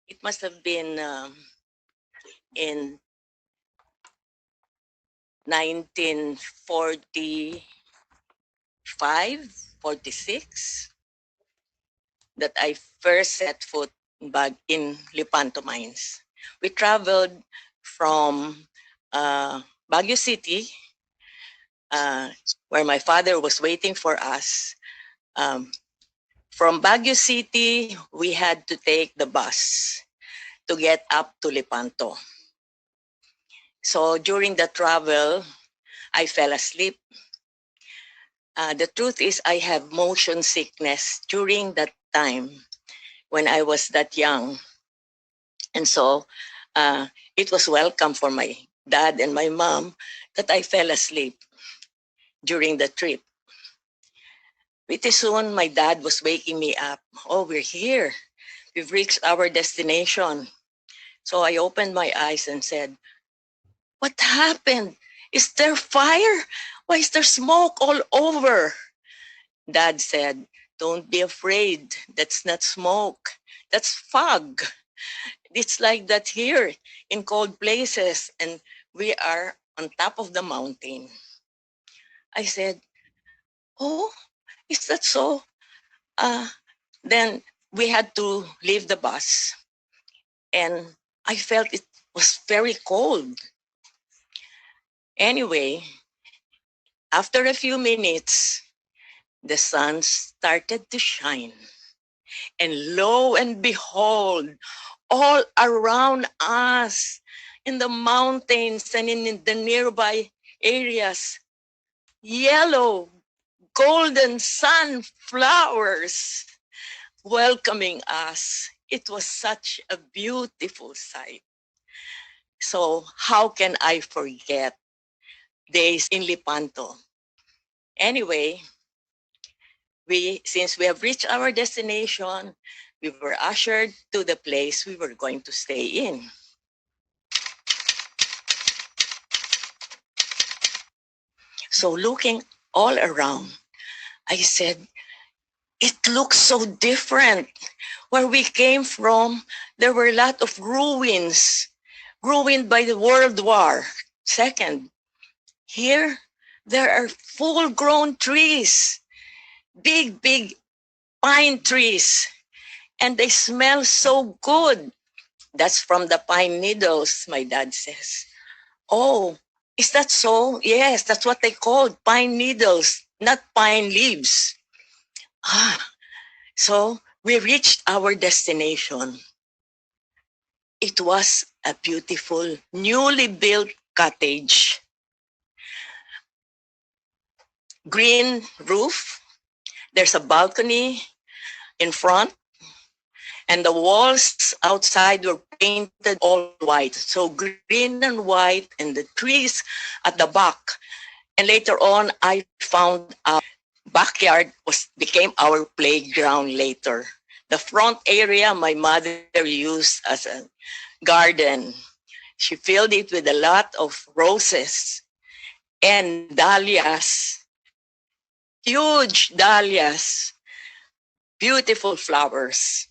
It must have been in 1945, 46, that I first set foot back in Lepanto mines. We traveled from Baguio City, uh, where my father was waiting for us. Um, from Baguio City, we had to take the bus to get up to Lepanto. So during the travel, I fell asleep. The truth is, I have motion sickness during that time when I was that young. And so it was welcome for my dad and my mom that I fell asleep during the trip. Pretty soon, my dad was waking me up. Oh, we're here. We've reached our destination. So I opened my eyes and said, what happened? Is there fire? Why is there smoke all over? Dad said, don't be afraid. That's not smoke. That's fog. It's like that here in cold places, and we are on top of the mountain. I said, oh, is that so? Uh, then we had to leave the bus, and I felt it was very cold. Anyway, after a few minutes, the sun started to shine. And lo and behold, all around us in the mountains and in the nearby areas, yellow, golden sunflowers welcoming us. It was such a beautiful sight. So how can I forget days in Lepanto? Anyway, since we have reached our destination, we were ushered to the place we were going to stay in. So looking all around, I said, it looks so different. Where we came from, there were a lot of ruins, ruined by the World War II. Here, there are full-grown trees, big, big pine trees, and they smell so good. That's from the pine needles, my dad says. Oh, is that so? Yes, that's what they call pine needles, not pine leaves. Ah, so we reached our destination. It was a beautiful, newly built cottage. Green roof. There's a balcony in front, and the walls outside were painted all white. So green and white, and the trees at the back. And later on, I found our backyard became our playground later. The front area my mother used as a garden. She filled it with a lot of roses and dahlias, huge dahlias, beautiful flowers.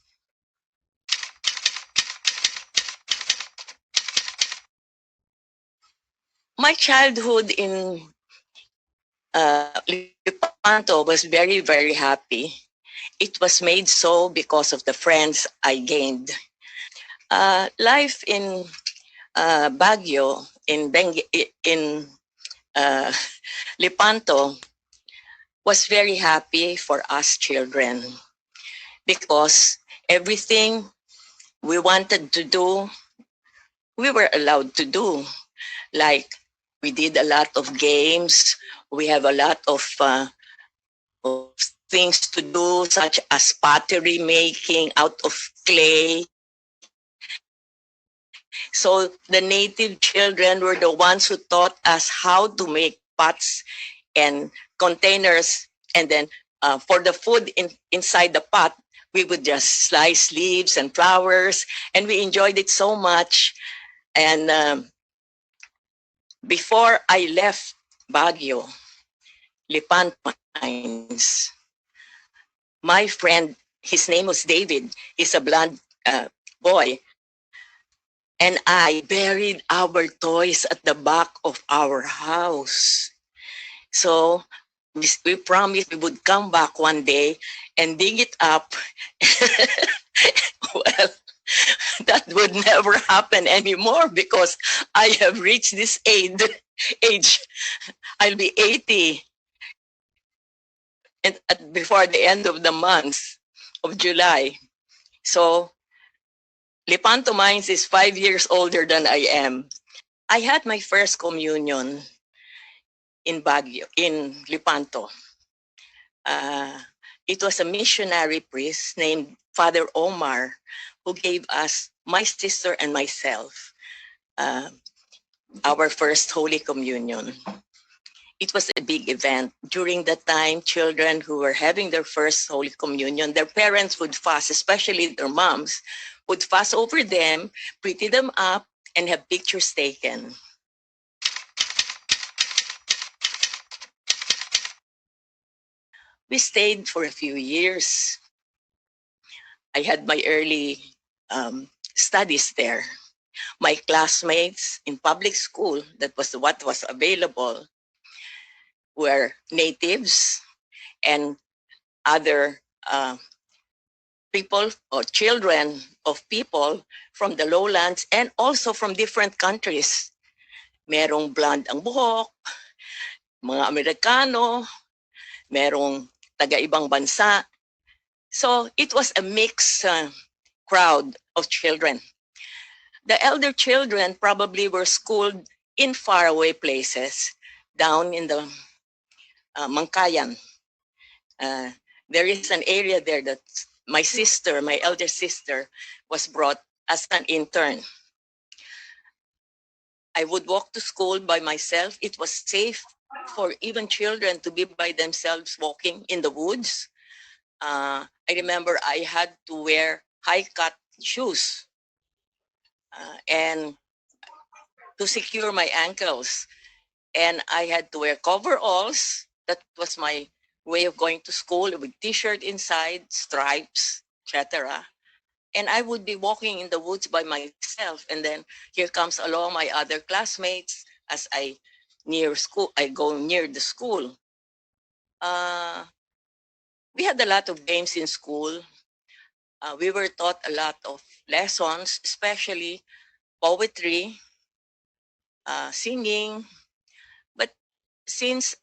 My childhood in Lepanto was very, very happy. It was made so because of the friends I gained. Life in Baguio, in uh, Lepanto, was very happy for us children because everything we wanted to do, we were allowed to do. Like we did a lot of games. We have a lot of things to do, such as pottery making out of clay. So the native children were the ones who taught us how to make pots and containers. And then for the food inside the pot, we would just slice leaves and flowers. And we enjoyed it so much. And before I left Baguio, Lepanto Mines, my friend, his name was David, he's a blonde boy, and I buried our toys at the back of our house. So we promised we would come back one day and dig it up. Well, that would never happen anymore because I have reached this age. I'll be 80 and before the end of the month of July. So Lepanto Mines is 5 years older than I am. I had my first communion in Baguio, in Lepanto. Uh, it was a missionary priest named Father Omar who gave us, my sister and myself, uh, our first Holy Communion. It was a big event. During that time, children who were having their first Holy Communion, their parents would fast, especially their moms, would fast over them, pretty them up, and have pictures taken. We stayed for a few years. I had my early studies there. My classmates in public school, that was what was available, were natives and other people or children of people from the lowlands and also from different countries. Merong blonde ang buhok, mga Amerikano, merong taga-ibang bansa. So it was a mixed crowd of children. The elder children probably were schooled in faraway places down in the Mangkayan. Uh, there is an area there that my sister, my elder sister, was brought as an intern. I would walk to school by myself. It was safe for even children to be by themselves walking in the woods. I remember I had to wear high cut shoes and to secure my ankles. And I had to wear coveralls. That was my way of going to school with t-shirt inside, stripes, etc. And I would be walking in the woods by myself. And then here comes along my other classmates as I go near the school. Uh, we had a lot of games in school. We were taught a lot of lessons, especially poetry, singing. But since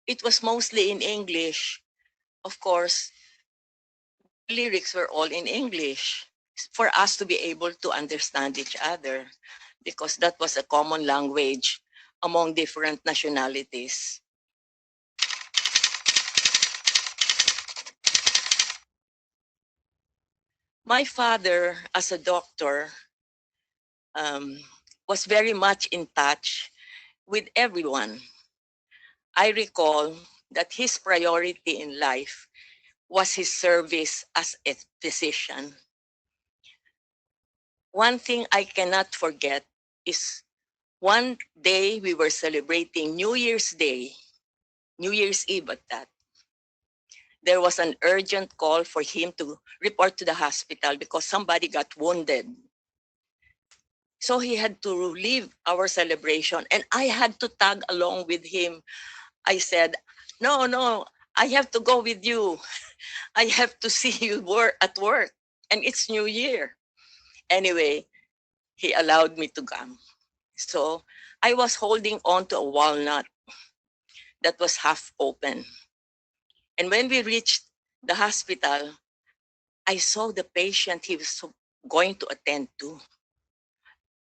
it was mostly in English, of course, lyrics were all in English for us to be able to understand each other because that was a common language among different nationalities. My father, as a doctor, um, was very much in touch with everyone. I recall that his priority in life was his service as a physician. One thing I cannot forget is one day we were celebrating New Year's Day, New Year's Eve at that. There was an urgent call for him to report to the hospital because somebody got wounded. So he had to leave our celebration and I had to tag along with him. I said, no, I have to go with you. I have to see you at work and it's New Year. Anyway, he allowed me to come. So I was holding on to a walnut that was half open. And when we reached the hospital, I saw the patient he was going to attend to.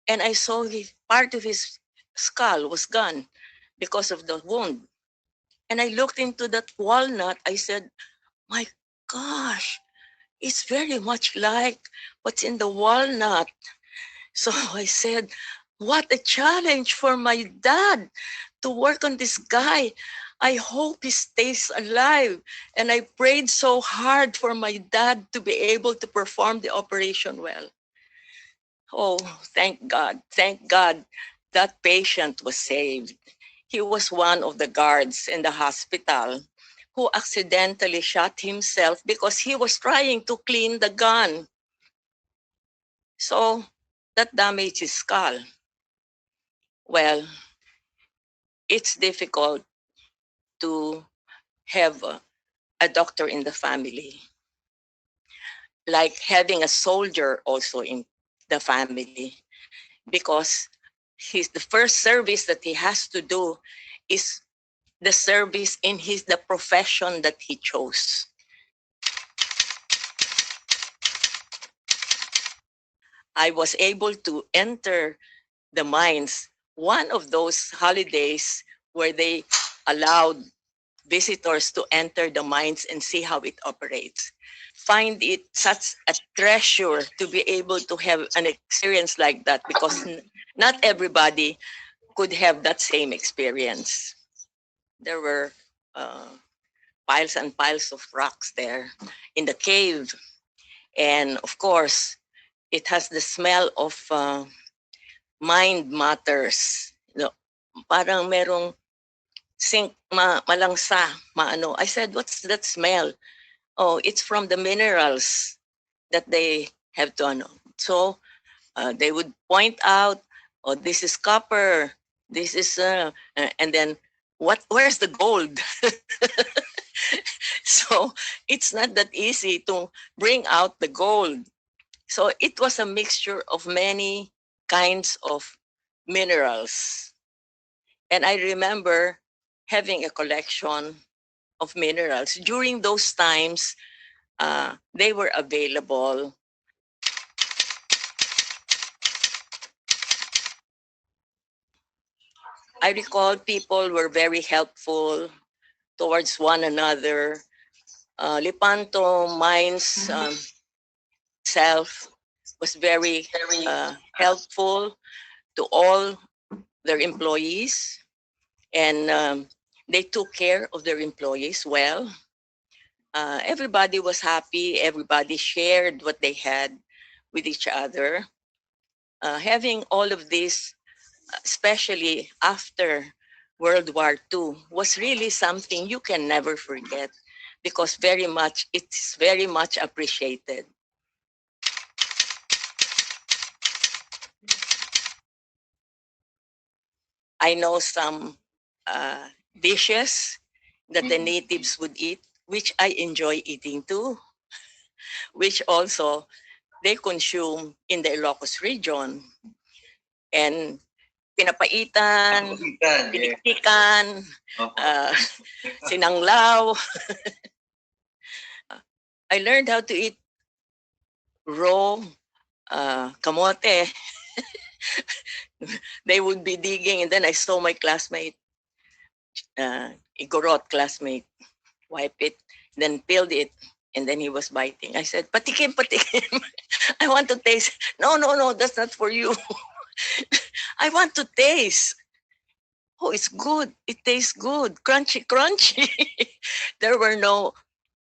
And I saw part of his skull was gone because of the wound. And I looked into that walnut. I said, my gosh, it's very much like what's in the walnut. So I said, what a challenge for my dad to work on this guy. I hope he stays alive. And I prayed so hard for my dad to be able to perform the operation well. Oh, thank God. Thank God that patient was saved. He was one of the guards in the hospital who accidentally shot himself because he was trying to clean the gun. So that damaged his skull. Well, it's difficult to have a doctor in the family, like having a soldier also in the family, because the first service that he has to do is the service in the profession that he chose. I was able to enter the mines, one of those holidays where they allowed visitors to enter the mines and see how it operates. Find it such a treasure to be able to have an experience like that, because not everybody could have that same experience. There were uh, piles and piles of rocks there in the cave. And of course, it has the smell of mind matters. No, parang merong malangsa, maano. I said, what's that smell? Oh, it's from the minerals that they have to ano. So they would point out, oh, this is copper, this is, and then where's the gold? So it's not that easy to bring out the gold. So it was a mixture of many kinds of minerals. And I remember having a collection of minerals. During those times, they were available. I recall people were very helpful towards one another. Lepanto Mines self was very helpful to all their employees, and they took care of their employees well. Everybody was happy. Everybody shared what they had with each other. Having all of this, especially after World War II, was really something you can never forget, because it's very much appreciated. I know some dishes that the natives would eat, which I enjoy eating too, which also they consume in the Ilocos region. And pinapaitan, pinikpikan, uh, sinanglaw. I learned how to eat raw kamote. They would be digging, and then I saw my classmate, Igorot classmate, wipe it, then peeled it, and then he was biting. I said, patikim, patikim. I want to taste. No, no, no, that's not for you. I want to taste. Oh, it's good. It tastes good. Crunchy, crunchy. There were no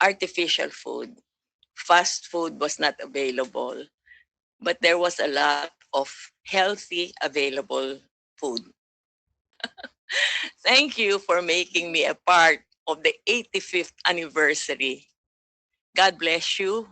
artificial food. Fast food was not available, but there was a lot of healthy available food. Thank you for making me a part of the 85th anniversary. God bless you.